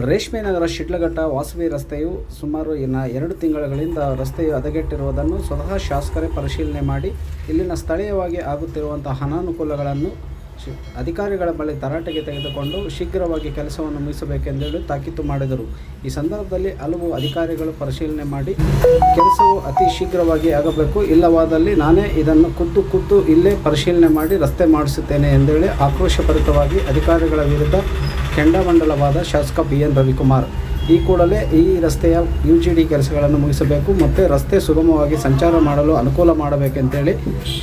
ರೇಷ್ಮೆ ನಗರ ಶಿಡ್ಲಘಟ್ಟ ವಾಸವಿ ರಸ್ತೆಯು ಸುಮಾರು 2 ತಿಂಗಳುಗಳಿಂದ ರಸ್ತೆಯು ಹದಗೆಟ್ಟಿರುವುದನ್ನು ಸ್ವತಃ ಶಾಸಕರೇ ಪರಿಶೀಲನೆ ಮಾಡಿ ಇಲ್ಲಿನ ಸ್ಥಳೀಯವಾಗಿ ಆಗುತ್ತಿರುವಂತಹ ಅನಾನುಕೂಲಗಳನ್ನು ಅಧಿಕಾರಿಗಳ ಬಳಿ ತರಾಟೆಗೆ ತೆಗೆದುಕೊಂಡು ಶೀಘ್ರವಾಗಿ ಕೆಲಸವನ್ನು ಮುಗಿಸಬೇಕೆಂದೇಳಿ ತಾಕೀತು ಮಾಡಿದರು. ಈ ಸಂದರ್ಭದಲ್ಲಿ ಹಲವು ಅಧಿಕಾರಿಗಳು ಪರಿಶೀಲನೆ ಮಾಡಿ ಕೆಲಸವು ಅತಿ ಶೀಘ್ರವಾಗಿ ಆಗಬೇಕು, ಇಲ್ಲವಾದಲ್ಲಿ ನಾನೇ ಇದನ್ನು ಖುದ್ದು ಇಲ್ಲೇ ಪರಿಶೀಲನೆ ಮಾಡಿ ರಸ್ತೆ ಮಾಡಿಸುತ್ತೇನೆ ಎಂದೇಳಿ ಆಕ್ರೋಶಭರಿತವಾಗಿ ಅಧಿಕಾರಿಗಳ ವಿರುದ್ಧ ಕೆಂಡಾಮಂಡಲವಾದ ಶಾಸಕ BN ರವಿಕುಮಾರ್. ಈ ಕೂಡಲೇ ಈ ರಸ್ತೆಯ UGD ಕೆಲಸಗಳನ್ನು ಮುಗಿಸಬೇಕು ಮತ್ತು ರಸ್ತೆ ಸುಗಮವಾಗಿ ಸಂಚಾರ ಮಾಡಲು ಅನುಕೂಲ ಮಾಡಬೇಕೆಂತೇಳಿ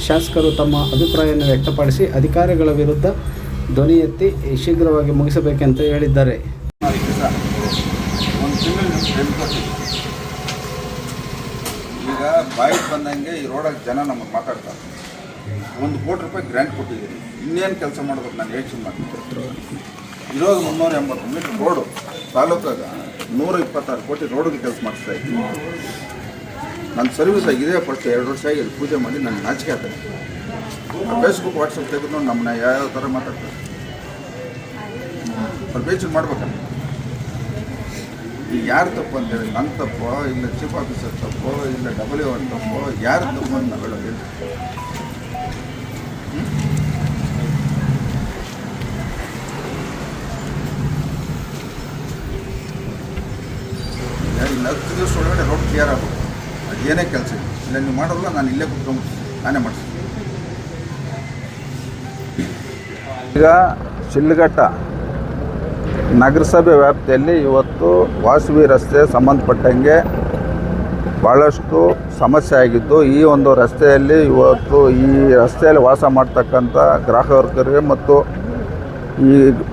ಶಾಸಕರು ತಮ್ಮ ಅಭಿಪ್ರಾಯವನ್ನು ವ್ಯಕ್ತಪಡಿಸಿ ಅಧಿಕಾರಿಗಳ ವಿರುದ್ಧ ಧ್ವನಿ ಎತ್ತಿ ಶೀಘ್ರವಾಗಿ ಮುಗಿಸಬೇಕೆಂತ ಹೇಳಿದ್ದಾರೆ. ಈಗ ಬಾಯಿಗೆ ಬಂದಂಗೆ ಈ ರೋಡಲ್ಲಿ ಜನ ನಮಗೆ ಮಾತಾಡ್ತಾರೆ. 1 ಕೋಟಿ ರೂಪಾಯಿ ಗ್ರ್ಯಾಂಟ್ ಕೊಟ್ಟಿದ್ದೀನಿ, ಇನ್ನೇನು ಕೆಲಸ ಮಾಡಬೇಕು ನಾನು ಯೋಚನೆ ಮಾಡ್ತೀನಿ. ಇರೋದು 380 ಮೀಟ್ರ್ ರೋಡು, ತಾಲೂಕಾಗ 126 ಕೋಟಿ ರೋಡಿಗೆ ಕೆಲಸ ಮಾಡಿಸ್ತಾ ಇದ್ದೀನಿ. ನನ್ನ ಸರ್ವಿಸ್ ಆಗಿದೆ. ಫಸ್ಟ್ 2 ವರ್ಷ ಆಗಿ ಪೂಜೆ ಮಾಡಿ ನಾನು ನಾಚಿಕೆ ಆಗ್ತದೆ. ಫೇಸ್ಬುಕ್ ವಾಟ್ಸಪ್ ತೆಗೆದು ನಮ್ಮನ್ನ ಯಾವ ಥರ ಮಾತಾಡ್ತಾರೆ. ಅವ್ರು ಬೇಚು ಮಾಡ್ಬೇಕಲ್ಲ. ಈಗ ಯಾರು ತಪ್ಪು ಅಂತೇಳಿ ನನ್ನ ತಪ್ಪೋ ಇಲ್ಲ ಚೀಫ್ ಆಫೀಸರ್ ತಪ್ಪೋ ಇಲ್ಲ WO ತಪ್ಪೋ ಯಾರು ತಪ್ಪು ಅಂತ ನಾವೆಲ್ಲ ಹೇಳ್ತೀವಿ. ಇನ್ನು 10 ದಿವಸ ಒಳಗಡೆ ರೋಡ್ ಕ್ಲಿಯರ್ ಆಗಬೇಕು. ಅದೇನೇ ಕೆಲಸ ಇಲ್ಲ ನೀವು ಮಾಡೋಲ್ಲ, ನಾನು ಇಲ್ಲೇ ಕುತ್ಕೊಂಡ್ಬಿಟ್ಟು ನಾನೇ ಮಾಡಿಸ್ತೀನಿ. ಈಗ ಶಿಡ್ಲಘಟ್ಟ ನಗರಸಭೆ ವ್ಯಾಪ್ತಿಯಲ್ಲಿ ಇವತ್ತು ವಾಸವಿ ರಸ್ತೆ ಸಂಬಂಧಪಟ್ಟಂಗೆ ಭಾಳಷ್ಟು ಸಮಸ್ಯೆ ಆಗಿದ್ದು, ಈ ಒಂದು ರಸ್ತೆಯಲ್ಲಿ ಇವತ್ತು ಈ ರಸ್ತೆಯಲ್ಲಿ ವಾಸ ಮಾಡ್ತಕ್ಕಂಥ ಗ್ರಾಹಕರಿಗೆ ಮತ್ತು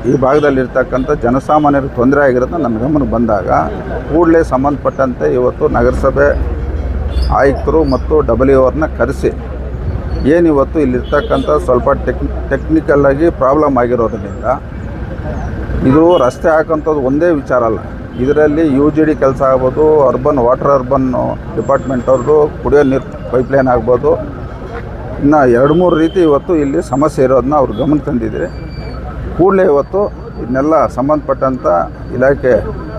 ಈ ಭಾಗದಲ್ಲಿರ್ತಕ್ಕಂಥ ಜನಸಾಮಾನ್ಯರಿಗೆ ತೊಂದರೆ ಆಗಿರೋದು ನನ್ನ ಗಮನಕ್ಕೆ ಬಂದಾಗ ಕೂಡಲೇ ಸಂಬಂಧಪಟ್ಟಂತೆ ಇವತ್ತು ನಗರಸಭೆ ಆಯುಕ್ತರು ಮತ್ತು WO ಕರೆಸಿ ಏನಿವತ್ತು ಇಲ್ಲಿರ್ತಕ್ಕಂಥ ಸ್ವಲ್ಪ ಟೆಕ್ನಿಕಲ್ಲಾಗಿ ಪ್ರಾಬ್ಲಮ್ ಆಗಿರೋದ್ರಿಂದ ಇದು ರಸ್ತೆ ಹಾಕೋಂಥದ್ದು ಒಂದೇ ವಿಚಾರ ಅಲ್ಲ. ಇದರಲ್ಲಿ UGD ಕೆಲಸ ಆಗ್ಬೋದು, ಅರ್ಬನ್ ಡಿಪಾರ್ಟ್ಮೆಂಟ್ ಅವ್ರದ್ದು ಕುಡಿಯೋ ನೀರು ಪೈಪ್ಲೈನ್ ಆಗ್ಬೋದು, ಇನ್ನು 2-3 ರೀತಿ ಇವತ್ತು ಇಲ್ಲಿ ಸಮಸ್ಯೆ ಇರೋದನ್ನ ಅವ್ರು ಗಮನ ತಂದಿದ್ದಾರೆ. ಕೂಡಲೇ ಇವತ್ತು ಇದನ್ನೆಲ್ಲ ಸಂಬಂಧಪಟ್ಟಂಥ ಇಲಾಖೆ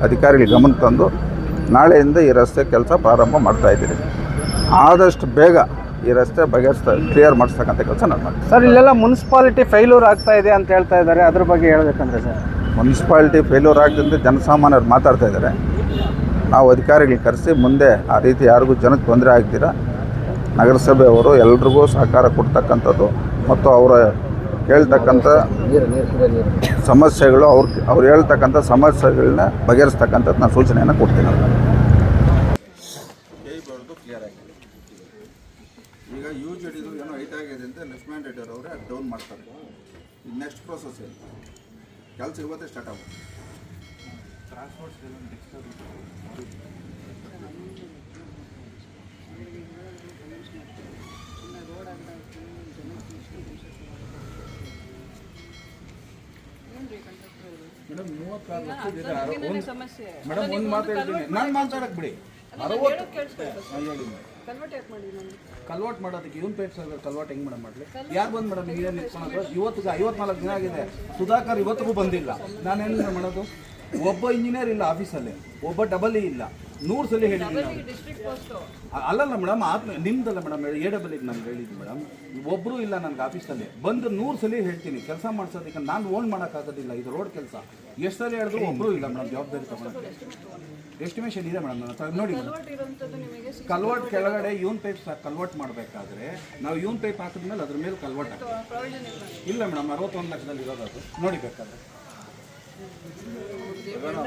ಅಧಿಕಾರಿಗಳಿಗೆ ಗಮನ ತಂದು ನಾಳೆಯಿಂದ ಈ ರಸ್ತೆ ಕೆಲಸ ಪ್ರಾರಂಭ ಮಾಡ್ತಾಯಿದ್ದೀರಿ. ಆದಷ್ಟು ಬೇಗ ಈ ರಸ್ತೆ ಕ್ಲಿಯರ್ ಮಾಡಿಸ್ತಕ್ಕಂಥ ಕೆಲಸ ನಾನು ಮಾಡ್ತೀನಿ. ಸರ್, ಇಲ್ಲೆಲ್ಲ ಮುನ್ಸಿಪಾಲಿಟಿ ಫೇಲ್ಯೂರ್ ಆಗ್ತಾ ಇದೆ ಅಂತ ಹೇಳ್ತಾ ಇದ್ದಾರೆ, ಅದ್ರ ಬಗ್ಗೆ ಹೇಳಬೇಕಂದ್ರೆ ಸರ್? ಮುನ್ಸಿಪಾಲಿಟಿ ಫೇಲ್ಯೂರ್ ಆಗ್ತಿದ್ದಂತೆ ಜನಸಾಮಾನ್ಯರು ಮಾತಾಡ್ತಾ ಇದ್ದಾರೆ. ನಾವು ಅಧಿಕಾರಿಗಳಿಗೆ ಕರೆಸಿ ಮುಂದೆ ಆ ರೀತಿ ಯಾರಿಗೂ ಜನಕ್ಕೆ ತೊಂದರೆ ಆಗ್ತೀರ ನಗರಸಭೆಯವರು ಎಲ್ರಿಗೂ ಸಹಕಾರ ಕೊಡ್ತಕ್ಕಂಥದ್ದು ಮತ್ತು ಅವರ ಹೇಳ್ತಕ್ಕಂಥ ಸಮಸ್ಯೆಗಳು ಅವ್ರು ಹೇಳ್ತಕ್ಕಂಥ ಸಮಸ್ಯೆಗಳನ್ನ ಬಗೆಹರಿಸ್ತಕ್ಕಂಥದ್ದು ನಾನು ಸೂಚನೆಯನ್ನು ಕೊಡ್ತೀನಿ. ಕ್ಲಿಯರ್ ಆಗಿದೆ. ಈಗ UGD ಏನೋ ಹೈಟ್ ಆಗಿದೆ ಅಂತ ಲೆಫ್ಟಿನೆಂಟ್ ಎಡಿಟರ್ ಅವರೇ ಡೌನ್ ಮಾಡ್ತಾರೆ. ಈಗ ನೆಕ್ಸ್ಟ್ ಪ್ರೋಸೆಸ್ ಏನು ಕೆಲಸ ಇವತ್ತೇ ಸ್ಟಾರ್ಟ್ ಆಗುತ್ತೆ. ಟ್ರಾನ್ಸ್ಪೋರ್ಟ್ ಮೇಡಮ್ 36 ಲಕ್ಷ ಇದೆ. ಮೇಡಮ್ ಒಂದು ಮಾತು ಹೇಳ್ತೀನಿ, ನಾನು ಮಾತಾಡಕ್ಕೆ ಬಿಡಿ. 60 ಕಲ್ವರ್ಟ್ ಮಾಡೋದಕ್ಕೆ ಇವನ್ ಪೇಟ್ ಸರ್ ಕಲ್ವರ್ಟ್ ಹೆಂಗೆ ಮೇಡಮ್ ಮಾಡಲಿ? ಯಾರು ಬಂದು ಮೇಡಮ್ ನೀವೇನು ನಿಂತ್ಕೊಳ್ಳೋದು? ಇವತ್ತಿಗೆ 54 ದಿನ ಆಗಿದೆ. ಸುಧಾಕರ್ ಇವತ್ತಿಗೂ ಬಂದಿಲ್ಲ. ನಾನೇನು ಮಾಡೋದು? ಒಬ್ಬ ಇಂಜಿನಿಯರ್ ಇಲ್ಲ ಆಫೀಸಲ್ಲಿ, ಒಬ್ಬ WE ಇಲ್ಲ. 100 ಸಲ ಹೇಳಿದ್ದೀನಿ. ಅಲ್ಲಲ್ಲ ಮೇಡಮ್, ನಿಮ್ದಲ್ಲ ಮೇಡಮ್, AWE ನಾನು ಹೇಳಿದ್ದೀನಿ ಮೇಡಮ್. ಒಬ್ಬರು ಇಲ್ಲ ನನಗೆ ಆಫೀಸಲ್ಲಿ. ಬಂದು 100 ಸಲ ಹೇಳ್ತೀನಿ ಕೆಲಸ ಮಾಡಿಸೋದಕ್ಕೆ. ನಾನು ಓನ್ ಮಾಡೋಕ್ಕಾಗೋದಿಲ್ಲ, ಇದು ರೋಡ್ ಕೆಲಸ. ಎಷ್ಟು ಸಲ ಹೇಳಿದ್ರು ಒಬ್ಬರು ಇಲ್ಲ ಮೇಡಮ್ ಜವಾಬ್ದಾರಿ ತಗೊಳಕ್ಕೆ. ಎಸ್ಟಿಮೇಷನ್ ಇದೆ ಮೇಡಮ್ ನನ್ನ ಹತ್ರ ನೋಡಿ. ಕಲ್ವರ್ಟ್ ಕೆಳಗಡೆ ಯೂನ್ ಪೈಪ್ ಕಲ್ವರ್ಟ್ ಮಾಡಬೇಕಾದ್ರೆ ನಾವು ಯೂನ್ ಪೈಪ್ ಹಾಕಿದ್ಮೇಲೆ ಅದ್ರ ಮೇಲೆ ಕಲ್ವರ್ಟ್ ಇಲ್ಲ ಮೇಡಮ್. 61 ಲಕ್ಷದಲ್ಲಿ ಇರೋದು ಅದು ನೋಡಿ ಬೇಕಾದ್ರೆ.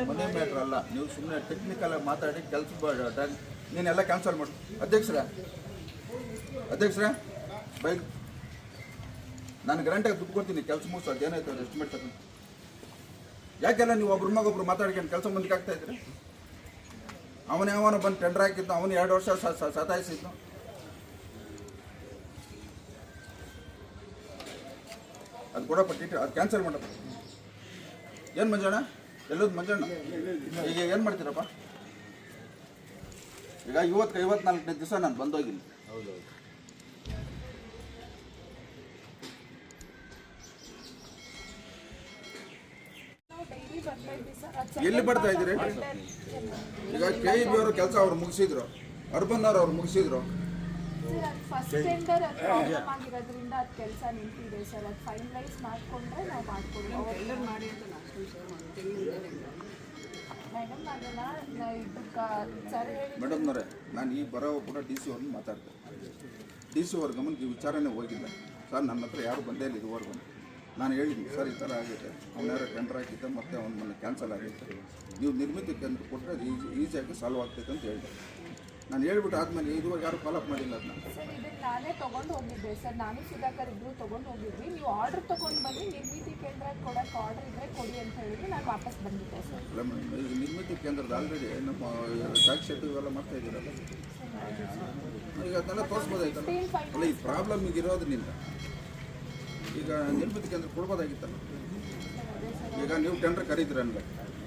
ಮನೆ ಮ್ಯಾಟ್ರ್ ಅಲ್ಲ, ನೀವು ಸುಮ್ಮನೆ ಟೆಕ್ನಿಕಲಾಗಿ ಮಾತಾಡಿ ಕೆಲಸ ನೀನೆಲ್ಲ ಕ್ಯಾನ್ಸಲ್ ಮಾಡಿ. ಅಧ್ಯಕ್ಷರೇ ಬೈಕ್ ನಾನು ಗ್ಯಾರಂಟಿಯಾಗಿ ದುಡ್ಡು ಕೊಡ್ತೀನಿ, ಕೆಲಸ ಮುಗಿಸು. ಅದೇನಾಯ್ತು ಅದು ಎಸ್ಟಿಮೇಟ್ ತಗೊಂಡು ಯಾಕೆಲ್ಲ ನೀವು ಒಬ್ರ ಮಗೊಬ್ರು ಮಾತಾಡ್ಕೊಂಡು ಕೆಲಸ ಮುಂದಕ್ಕೆ ಆಗ್ತಾ ಇದ್ರಿ? ಅವನು ಬಂದು ಟೆಂಡರ್ ಹಾಕಿದ್ದು, ಅವನು 2 ವರ್ಷ ಸತಾಯಿಸಿದ್ದು. ಅದು ಕೊಡಪ್ಪ ಟೀಟರ್, ಅದು ಕ್ಯಾನ್ಸಲ್ ಮಾಡಪ್ಪ. ಏನು ಮಂಜಣ್ಣ, ಎಲ್ಲೋದು ಮಂಜಣ್ಣ? ಈಗ ಏನು ಮಾಡ್ತೀರಪ್ಪ? ಈಗ 54ನೇ ದಿವಸ ನಾನು ಬಂದೋಗಿಲ್ಲ. ಹೌದೌದು. ಡೈಲಿ ಬರ್ತಾ ಎಲ್ಲಿ ಬರ್ತಾ ಇದ್ದೀರಿ? ಈಗ KEB ಅವರು ಕೆಲಸ ಅವ್ರು ಮುಗಿಸಿದ್ರು, ಅರ್ಬನ್ ಅವ್ರು ಮುಗಿಸಿದ್ರು. ಫಸ್ಟ್ ಟೆಂಡರ್ ಅದು ಪ್ರಾಬ್ಲಮ್ ಆಗಿರೋದ್ರಿಂದ ಅದು ಕೆಲಸ ನಿಂತಿದೆ ಸರ್. ಅದು ಫೈನಲೈಸ್ ಮಾಡಿಕೊಂಡ್ರೆ ನಾವು ಮಾಡ್ಕೊಡ್ತೀವಿ ಮಾಡಿ ಅಂತ ಮೇಡಮ್. ಅದನ್ನ ಇದಕ್ಕೆ ಸರ್ ಹೇಳಿ ಮೇಡಮ್ನವರೇ, ನಾನು ಈ ಬರೋ ಕೂಡ DC ಅವ್ರನ್ನ ಮಾತಾಡ್ತೇನೆ. DC ಅವ್ರ ಗಮನಕ್ಕೆ ಈ ವಿಚಾರನೇ ಹೋಗಿಲ್ಲ ಸರ್. ನನ್ನ ಹತ್ರ ಯಾರು ಬಂದೇ ಇಲ್ಲ ಇದುವರೆಗೂ. ನಾನು ಹೇಳಿದ್ದೀನಿ ಸರ್, ಈ ಥರ ಆಗಿದೆ, ಅವನ್ಯಾರೋ ಟೆಂಡರ್ ಹಾಕಿದ್ದೆ ಮತ್ತು ಅವ್ನು ಮೊನ್ನೆ ಕ್ಯಾನ್ಸಲ್ ಆಗಿತ್ತು, ನೀವು ನಿರ್ಮಿತ ಕೇಂದ್ರ ಕೊಟ್ಟರೆ ಅದು ಈಸಿಯಾಗಿ ಸಾಲ್ವ್ ಆಗ್ತೈತೆ ಅಂತ ಹೇಳಿದೆ. ನಾನು ಹೇಳ್ಬಿಟ್ಟು ಆದಮೇಲೆ ಇದುವರೆಗೆ ಯಾರು ಫಾಲೋಅಪ್ ಮಾಡಿಲ್ಲ ಅದನ್ನ. ಸರ್ ಇದನ್ನು ನಾನೇ ತೊಗೊಂಡು ಹೋಗಿದ್ದೆ ಸರ್, ನಾನು ಸುಧಾಕರ್ ಇಬ್ಬರು ತೊಗೊಂಡು ಹೋಗಿದ್ವಿ. ನೀವು ಆರ್ಡ್ರ್ ತೊಗೊಂಡು ಬನ್ನಿ, ನಿರ್ಮಿತಿ ಕೇಂದ್ರ ಕೊಡೋಕ್ಕೆ ಆರ್ಡ್ರ್ ಇದ್ದರೆ ಕೊಡಿ ಅಂತ ಹೇಳಿದ್ರು. ನಾನು ವಾಪಸ್ ಬಂದಿದ್ದೆ ಸರ್. ಅಲ್ಲ ಮೇಡಮ್, ಈಗ ನಿರ್ಮಿತಿ ಕೇಂದ್ರದ ಆಲ್ರೆಡಿ ನಮ್ಮ ಟ್ಯಾಕ್ಸ್ ಶೆಡ್ ಇವೆಲ್ಲ ಮಾಡ್ತಾ ಇದ್ದೀರಲ್ಲ, ಈಗ ಅದನ್ನೆಲ್ಲ ತೋರಿಸ್ಬೋದಾಯ್ತಲ್ಲ. ಅಲ್ಲ, ಈ ಪ್ರಾಬ್ಲಮ್ ಈಗ ಇರೋದ್ರಿಂದ ಈಗ ನಿರ್ಮಿತಿ ಕೇಂದ್ರ ಕೊಡ್ಬೋದಾಗಿತ್ತಲ್ಲ. ಈಗ ನೀವು ಟೆಂಡರ್ ಕರೀತೀರಲ್ಲ,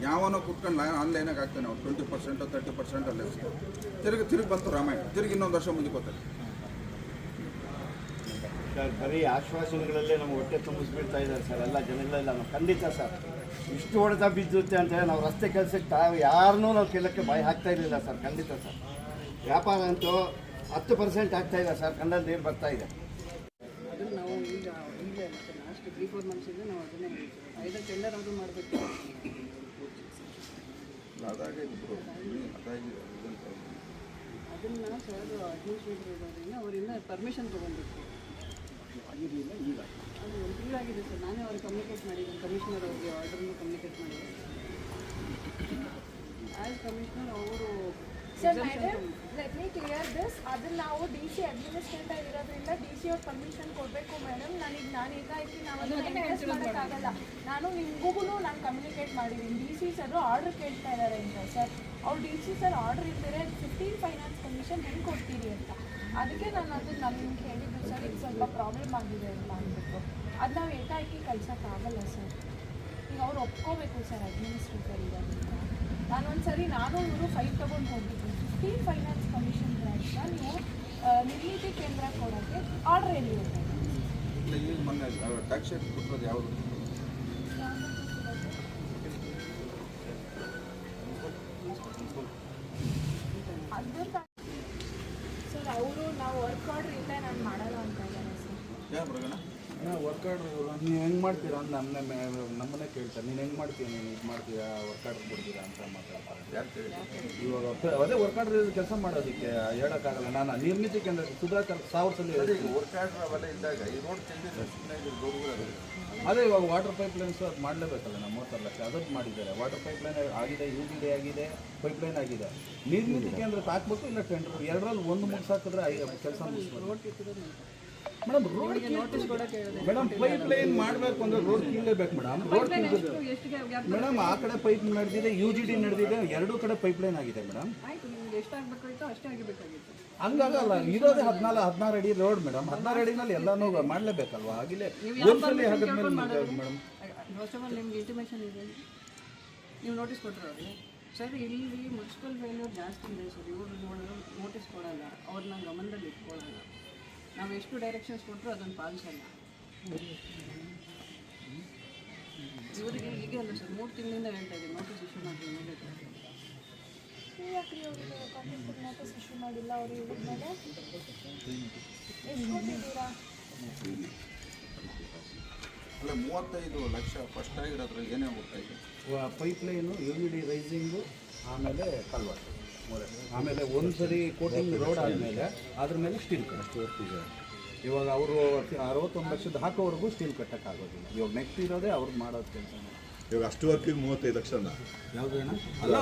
ಯಾವನೋ ಕುತ್ಕೊಂಡು ಆನ್ಲೈನಾಗ ಆಗ್ತಾನೆ ಅವ್ನು 20% 30% ಅಲ್ಲೇ ತಿರುಗಿ ಬಂತು ರಾಮಾಯಣ, ತಿರುಗಿ ಇನ್ನೊಂದು ವರ್ಷ ಮುಂದಕ್ಕೋತಾರೆ. ಬರೀ ಆಶ್ವಾಸನೆಗಳಲ್ಲೇ ನಮ್ಮ ಹೊಟ್ಟೆ ತುಂಬಿಸ್ಬಿಡ್ತಾ ಇದ್ದಾರೆ ಸರ್ ಎಲ್ಲ ಜನಗಳೆಲ್ಲ. ನಾವು ಖಂಡಿತ ಸರ್ ಇಷ್ಟು ಹೊಡೆತ ಬಿದ್ದುತ್ತೆ ಅಂತೇಳಿ ನಾವು ರಸ್ತೆ ಕೆಲಸಕ್ಕೆ ಯಾರನ್ನೂ ನಾವು ಕೇಳೋಕ್ಕೆ ಬಾಯಿ ಹಾಕ್ತಾ ಇರಲಿಲ್ಲ ಸರ್. ಖಂಡಿತ ಸರ್ ವ್ಯಾಪಾರ ಅಂತೂ 10% ಆಗ್ತಾ ಇದೆ ಸರ್, ಕಣ್ಣಲ್ಲಿ ನೀರು ಬರ್ತಾ ಇದೆ. ಅದನ್ನು ನಾವು ಈಗ ಈಗಲೇ ಮತ್ತು ಲಾಸ್ಟ್ 3-4 ಮಂತ್ಸಿಂದ ನಾವು ಅದನ್ನೇ ಹೇಳ್ತೀವಿ. ಐದು ಟೆಂಡರ್ ಅದು ಮಾಡಬೇಕು. ಅದಾಗೆ ಇಬ್ಬರು ಅದನ್ನು ಸರ್ ಅಡ್ಮಿನಿಸ್ಟ್ರೇಟರ್ ಇರೋದ್ರಿಂದ ಅವರಿಂದ ಪರ್ಮಿಷನ್ ತೊಗೊಬೇಕು. ಆಗಿರಲಿಲ್ಲ ಈಗ. ಅದು ಒಂದು ತಿಂಗಳಾಗಿದೆ ಸರ್. ನಾನೇ ಅವ್ರಿಗೆ ಕಮ್ಯುನಿಕೇಟ್ ಮಾಡಿದ್ದೀನಿ, ಕಮಿಷನರ್ ಅವ್ರಿಗೆ ಆರ್ಡ್ರನ್ನು ಕಮ್ಯುನಿಕೇಟ್ ಮಾಡಿದ್ದೀನಿ. ಆ್ಯಸ್ ಕಮಿಷನರ್ ಅವರು sir madam, let me clear this. ಅದನ್ನ ನಾವು DC ಅಡ್ಮಿನಿಸ್ಟ್ರೇಟರ್ ಇರೋದ್ರಿಂದ DC ಅವ್ರು ಪರ್ಮಿಷನ್ ಕೊಡಬೇಕು ಮೇಡಮ್. ನಾನೀಗ ನಾವು ಅದನ್ನ ಎನ್ಫೋರ್ಸ್ ಮಾಡೋಕ್ಕಾಗಲ್ಲ. ನಾನು ನಿಮಗೂ ನಾನು ಕಮ್ಯುನಿಕೇಟ್ ಮಾಡಿದ್ದೀನಿ. DC ಸರ್ ಆರ್ಡ್ರ್ ಕೇಳ್ತಾ ಇದ್ದಾರೆ ಅಂತ ಸರ್. ಅವ್ರು DC ಸರ್ ಆರ್ಡ್ರ್ ಇದ್ದರೆ 15 ಫೈನಾನ್ಸ್ ಕಮಿಷನ್ ಹೆಂಗೆ ಕೊಡ್ತೀರಿ ಅಂತ. ಅದಕ್ಕೆ ನಾನು ನಿಮ್ಗೆ ಹೇಳಿದ್ದು ಸರ್, ಇದು ಸ್ವಲ್ಪ ಪ್ರಾಬ್ಲಮ್ ಆಗಿದೆ ಅಂತ ಅಂದ್ಬಿಟ್ಟು. ಅದು ನಾವು ಏಕಾಏಕಿ ಕಳ್ಸೋಕ್ಕಾಗಲ್ಲ ಸರ್. ಈಗ ಅವ್ರು ಒಪ್ಕೋಬೇಕು ಸರ್ ಅಡ್ಮಿನಿಸ್ಟ್ರೇಟರ್ ಇರೋದ್ರಿಂದ. ನಾನು ಇವರು ಫೈಲ್ ತೊಗೊಂಡು ಹೋಗಿದ್ದೀನಿ. 15 ಫೈನಾನ್ಸ್ ಕಮಿಷನ್ ಅಂತ ನೀವು ನಿರ್ಮಿತಿ ಕೇಂದ್ರ ಕೊಡೋಕ್ಕೆ ಆರ್ಡರ್ ಎಲ್ಲಿರುತ್ತೆ? ಈಗ ಮೊನ್ನೆ ಟ್ಯಾಕ್ಸ್ ಶೆಡ್ ಕೊಟ್ಟದ್ದು ಯಾವುದು? ಅದು ಸರ್ ಅವರು ನಾವು ವರ್ಕ್ ಆರ್ಡ್ರ್ ಇಲ್ಲ ನಾನು ಮಾಡಲ್ಲ ಅಂತ ಇದ್ದಾರೆ ಸರ್. ಏನು ಬರೋಣ ವರ್ಕ್ ಆರ್ಡ್ರ್ ನೀವು ಹೆಂಗೆ ಮಾಡ್ತೀರಾ ಅಂತ ನಮ್ಮನ್ನೇ ಕೇಳ್ತಾರೆ. ನೀನು ಹೆಂಗೆ ಮಾಡ್ತೀಯ, ನೀನು ಇದು ಮಾಡ್ತೀಯಾ, ವರ್ಕ್ ಆರ್ಡ್ರ್ ಕೊಡ್ತೀರಾ ಅಂತ ಮಾತಾಡ್ತಾರೆ. ಯಾರು ಕೇಳಿ ಇವಾಗ ಅದೇ ವರ್ಕ್ ಆರ್ಡ್ರ್ ಕೆಲಸ ಮಾಡೋದಕ್ಕೆ ಹೇಳೋಕ್ಕಾಗಲ್ಲ. ನಾನು ನಿರ್ಮಿತಿ ಕೇಂದ್ರ ಸುಧಾಕರ್ 1000 ಸಲ ವರ್ಕ್ ಆರ್ಡ್ರ್ ಅವೆಲ್ಲ ಇದ್ದಾಗ ಈ ರೋಡ್ ತೆಗೆದಿದ್ದಾರೆ. ಅದೇ ಇವಾಗ ವಾಟರ್ ಪೈಪ್ಲೈನ್ಸು ಅದು ಮಾಡಲೇಬೇಕಲ್ಲ. ನಾವು 30 ಲಕ್ಷ ಅದಕ್ಕೆ ಮಾಡಿದ್ದಾರೆ. ವಾಟರ್ ಪೈಪ್ಲೈನ್ ಆಗಿದೆ, UGD ಆಗಿದೆ, ಪೈಪ್ಲೈನ್ ಆಗಿದೆ. ನಿರ್ಮಿತಿ ಕೇಂದ್ರಕ್ಕೆ ಹಾಕ್ಬೇಕು, ಇಲ್ಲ ಟೆಂಡರ್ ಎರಡರಲ್ಲಿ ಒಂದು ಮುಗಿಸಾಕಿದ್ರೆ ಕೆಲಸ ಮುಗಿಸ್ಬೋದು ಮೇಡಮ್. ರೋಡ್ ನೋಟಿಸ್ ಕೊಡೋಕೆ ಹೇಳಿದೆ ಮೇಡಮ್, ಪೈಪ್ಲೈನ್ ಮಾಡಬೇಕು ಅಂದರೆ ರೋಡ್ ಕೀಳಲೇಬೇಕು ಮೇಡಮ್. ರೋಡ್ ಎಷ್ಟು ಗ್ಯಾಪ್ ಮೇಡಮ್, ಆ ಕಡೆ ಪೈಪ್ ನಡೆದಿದೆ, UGD ನಡೆದಿದೆ, ಎರಡೂ ಕಡೆ ಪೈಪ್ಲೈನ್ ಆಗಿದೆ ಮೇಡಮ್. ಆಯಿತು. ನಿಮ್ಗೆ ಎಷ್ಟಾಗಬೇಕಾಗಿತ್ತು ಅಷ್ಟೇ ಆಗಿಬೇಕಾಗಿತ್ತು. ಹಂಗಾಗಲ್ಲ, ಇರೋದೇ 16 ಅಡಿ ರೋಡ್ ಮೇಡಮ್. 16 ಅಡಿನಲ್ಲಿ ಎಲ್ಲನೂ ಮಾಡಲೇಬೇಕಲ್ವಾ? ಆಗಿಲೇ ಒಂದ್ಸಲಿ ಹಾಕಿದ್ಮೇಲೆ ಮೇಡಮ್. ಫಸ್ಟ್ ಆಫ್ ಆಲ್ ನಿಮ್ಗೆ ಇಂಟಿಮೇಷನ್ ಇದೆ, ನೀವು ನೋಟಿಸ್ ಕೊಟ್ಟರು ಅವ್ರಿಗೆ ಸರ್. ಇಲ್ಲಿ ಮುನ್ಸಿಪಲ್ ಫೇಲ್ಯೂರ್ ಜಾಸ್ತಿ ಇದೆ ಸರ್. ಇವರು ನೋಟಿಸ್ ಕೊಡಲ್ಲ, ಅವ್ರನ್ನ ಗಮನದಲ್ಲಿ ಇಟ್ಕೊಳ್ಳಲ್ಲ. ನಾವು ಎಷ್ಟು ಡೈರೆಕ್ಷನ್ಸ್ ಕೊಟ್ಟರು ಅದನ್ನು ಪಾಲಿಸಲ್ಲ. ಇವರಿಗೆ ಹೀಗೆ ಅಲ್ಲ ಸರ್, 3 ತಿಂಗಳಿಂದ ಹೇಳ್ತಾ ಇದ್ದೀವಿ ನೋಟಿಸ್ ಇಶ್ಯೂ ಮಾಡಿ ಇಮಿಡಿಯೇಟ್. ಯಾಕ್ರಿ ಅವರಿಗೆ ಕಾಂಟ್ರಾಕ್ಟರ್ ನೋಟಿಸ್ ಇಶ್ಯೂ ಮಾಡಿಲ್ಲ? ಅವರು ಹೇಳಿದ್ಮೇಲೆ ಎಷ್ಟು ಕೊಟ್ಟಿದ್ದೀರಾ? ಅಲ್ಲ, 35 ಲಕ್ಷ ಫಸ್ಟ್ ಆಗಿರೋದ್ರಲ್ಲಿ ಏನೇ ಹೋಗ್ತಾ ಇದೆ? ಪೈಪ್ಲೈನು, UGD ರೈಸಿಂಗು, ಆಮೇಲೆ ಕಲ್ವರ್ಟ್, ಆಮೇಲೆ ಒಂದು ಸರಿ ಕೋಟಿಂಗ್ ರೋಡ್ ಆದಮೇಲೆ ಅದ್ರ ಮೇಲೆ ಸ್ಟೀಲ್ ಕಟ್. ಇವಾಗ ಅವರು 61 ಲಕ್ಷದ ಹಾಕೋವರೆಗೂ ಸ್ಟೀಲ್ ಕಟ್ಟಕ್ಕಾಗೋದಿಲ್ಲ. ಇವಾಗ ನೆಕ್ಸ್ಟ್ ಇರೋದೇ ಅವ್ರಿಗೆ ಮಾಡೋದು ಕೆಲಸ. ಇವಾಗ ಅಷ್ಟು ವರ್ಕಿಗೆ 35 ಲಕ್ಷನ ಯಾವುದು ಅಲ್ಲ